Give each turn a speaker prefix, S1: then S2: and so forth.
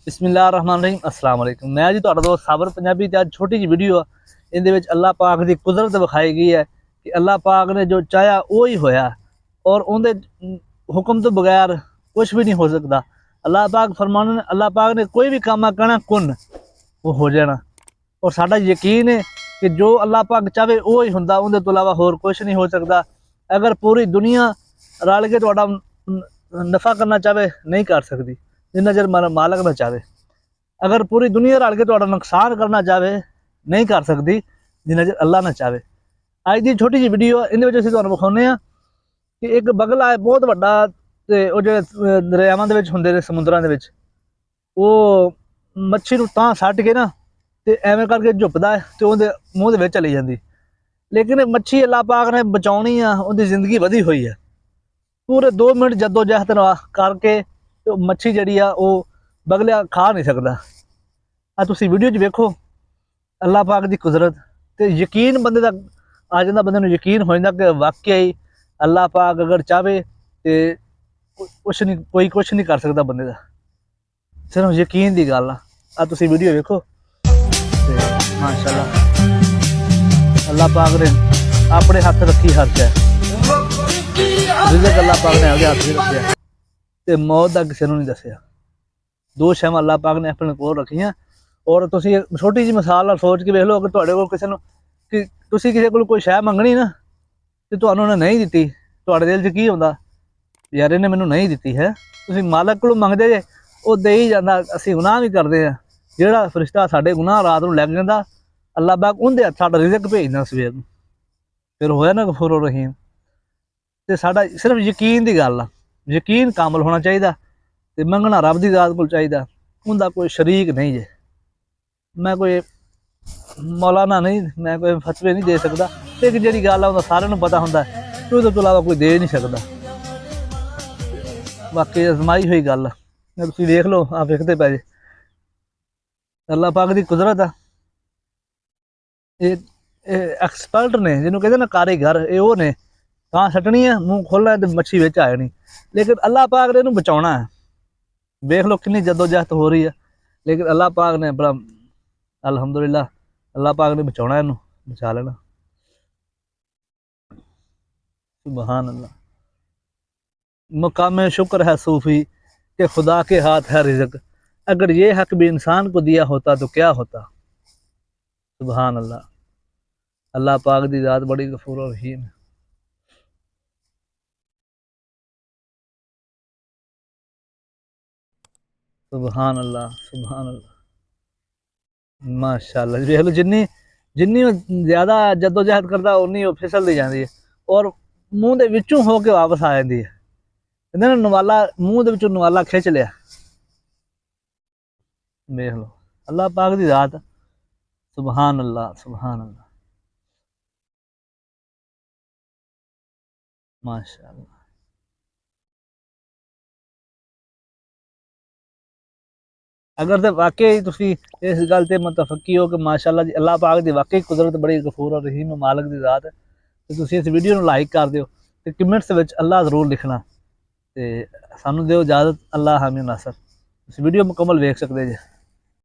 S1: बिस्मिल्लाहिर्रहमानिर्रहीम अस्सलाम वालेकुम। मैं जी तुहाडा दोस्त साबर पंजाबी ते अज छोटी जी वीडियो इहदे विच अल्लाह पाक दी कुदरत विखाई गई है कि अल्लाह पाक ने जो चाहा वो ही होया और उहदे हुक्म तो बगैर कुछ भी नहीं हो सकता। अल्लाह पाक फरमाने अल्लाह पाक ने कोई भी काम कहना कुन वो हो जाना और साडा यकीन है कि जो अल्लाह पाक चाहे वो ही हुंदा, उहदे तो इलावा होर कुछ नहीं हो सकता। अगर पूरी दुनिया रल के तुहाडा नफा करना चाहे नहीं कर सकती जिन्ना चਿਰ मालक ना चाहे। अगर पूरी दुनिया रल के तुहाडा नुकसान करना चाहे नहीं कर सकती जिन्ना चਿਰ अल्लाह ना चाहे। अज की छोटी जी वीडियो इहदे विच असीं तुहानूं विखाउने आ कि एक बगला है बहुत वड्डा ते ओह जिहड़े दरियावां दे विच हुंदे ने समुद्रां दे विच ਉਹ मच्छी नूं तां सੱਟ के ना ते एवें करके झुकदा है ते ਉਹਦੇ ਮੂੰਹ ਦੇ ਵਿੱਚ चली ਜਾਂਦੀ। लेकिन मच्छी अल्लाह पाक ने बचाउणी आ, ਉਹਦੀ ਜ਼ਿੰਦਗੀ ਵਧੀ ਹੋਈ है। पूरे 2 मिनट जद्दोजहद करके तो मच्छी जिहड़ी आ ਉਹ बगलिया खा नहीं सकता। आ तुसीं वीडियो च वेखो अल्लाह पाक दी कुदरत ते यकीन बंदे दा आ जांदा, बंदे नूं यकीन हो जांदा कि वाकई अल्लाह पाक अगर चाहे तो कुछ नहीं, कोई कुछ नहीं कर सकता बंदे दा, सिर्फ यकीन दी गल आ। तुसीं वीडियो वेखो ते माशाअल्लाह अल्लाह पाक ने अपने हथ रखी हर शै, रिज़्क अल्लाह पाक ने अपने हथ रखिया ते मौत दा किसी नूं नहीं दस्सिया। 2 शैवां अल्लाह पाक ने अपने कोल रखियां। और तुसीं छोटी जी मिसाल नाल सोच के वेख लो, अगर तुहाडे कोल किसी नूं कि तुसीं किसी कोल कोई शै मंगनी ना ते तुहानूं उहने नहीं दित्ती, तुहाडे दिल च की हुंदा यार इहने मैनूं नहीं दित्ती है। तुसीं मालक कोलों मंगदे जे ਉਹ दे ही जांदा। असीं गुनाह भी करदे आ, ਜਿਹੜਾ फरिश्ता साडे गुनाह रात नूं लैग जांदा अल्लाह पाक उहदे हत्थ साडा रिज़क भेजदा सवेर नूं, फिर होया ना गफूर रहीम। ते साडा सिर्फ यकीन दी गल आ, यकीन कामल होना चाहिदा ते मंगना रब दी ज़ात कोल चाहिदा, उहदा कोई शरीक नहीं जे। मैं कोई मौलाना नहीं, मैं कोई फतवे नहीं दे सकदा, लेकिन जिहड़ी गल आ उहदा सारिआं नूं पता हुंदा कि उहदे तो इलावा कोई दे नहीं सकदा। बाकी अजमाई हुई गल आ, तुसीं देख लो, आ वेखदे पै जे अल्लाह पाक दी कुदरत आ। एक्सपर्ट ने जिन्हों कहते ना कारीगर, ये वो ने तां सट्टनी है, मूँह खोलना तो मच्छी विच आ जानी। लेकिन अल्लाह पाक ने इहनूं बचाउणा है। देख लो कितनी जद्दोजहद हो रही है, लेकिन अल्लाह पाक ने बड़ा अल्हम्दुलिल्लाह अल्लाह पाक ने बचाउणा, इहनूं बचा लेना। सुबहान अल्लाह। मकाम शुक्र है सूफी कि खुदा के हाथ है रिज़्क, अगर ये हक भी इंसान को दिया होता तो क्या होता। सुबहान अल्लाह। अल्लाह पाक दी ज़ात बड़ी गफूर और रहीम है। सुबहान अल्लाह, सुबहान अल्लाह, माशाअल्लाह। देख लो जिन्नी जिन्नी ज़्यादा जद्दोजहद करता उन्नी वो फिसलती जाती है और मूँह दे विचों हो के वापस आ जाती है। कहते ना नवाला मूँह दे विचों नवाला खिंच लिया। देख लो अल्लाह पाक दी ज़ात, सुबहान अल्लाह, सुबहान अल्लाह, माशाअल्लाह। अगर तो वाकई तुसी इस गल ते मुतफक्की हो कि माशाअल्लाह जी अल्लाह पाक दी वाकई कुदरत बड़ी गफूर और रहीम मालक दी ज़ात है, तो तुसी इस वीडियो नूं लाइक कर दिओ ते कमेंट्स विच अल्लाह ज़रूर लिखना ते सानूं दिओ इजाज़त। अल्लाह हामी नासर। इस वीडियो मुकम्मल वेख सकदे जे।